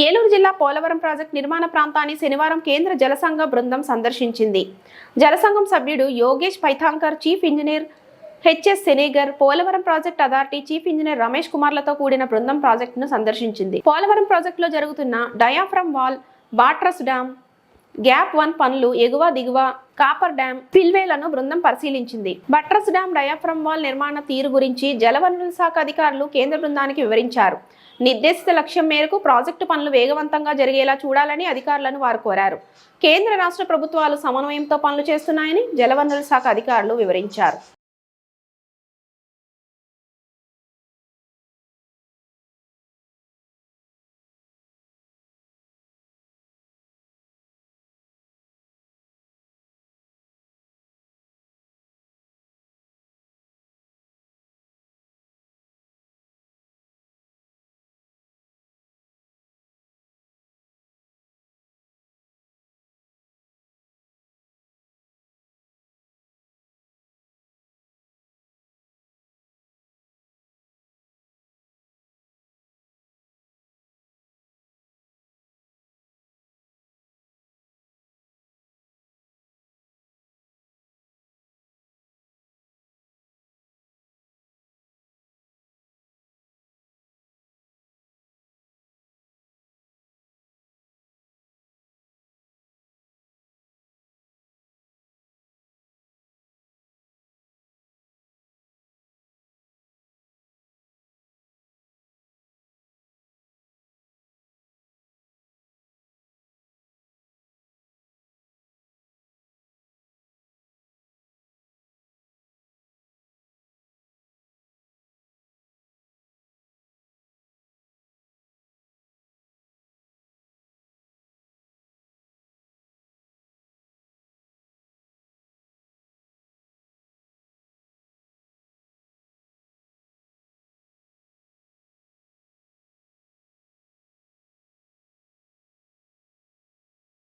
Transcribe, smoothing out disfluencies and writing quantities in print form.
ఏలూరు జిల్లా పోలవరం ప్రాజెక్టు నిర్మాణ ప్రాంతాన్ని శనివారం కేంద్ర జలసంఘ బృందం సందర్శించింది. జలసంఘం సభ్యుడు Yogesh Paithankar, chief engineer HS Senegar, Polavaram project authority chief engineer Ramesh కుమార్లతో కూడిన బృందం ప్రాజెక్టును సందర్శించింది. పోలవరం ప్రాజెక్టులో జరుగుతున్న diaphragm wall, buttress dam, gap 1 పనులు, ఎగువ దిగువ కాపర్ డ్యాం, ఫిల్వేలను బృందం పరిశీలించింది. బట్రస్ డ్యాం, డయాఫ్రమ్ వాల్ నిర్మాణ తీరు గురించి జలవనరుల శాఖ అధికారులు కేంద్ర బృందానికి వివరించారు. నిర్దేశిత లక్ష్యం మేరకు ప్రాజెక్టు పనులు వేగవంతంగా జరిగేలా చూడాలని అధికారులను వారు కోరారు. కేంద్ర రాష్ట్ర ప్రభుత్వాలు సమన్వయంతో పనులు చేస్తున్నాయని జలవనరుల శాఖ అధికారులు వివరించారు.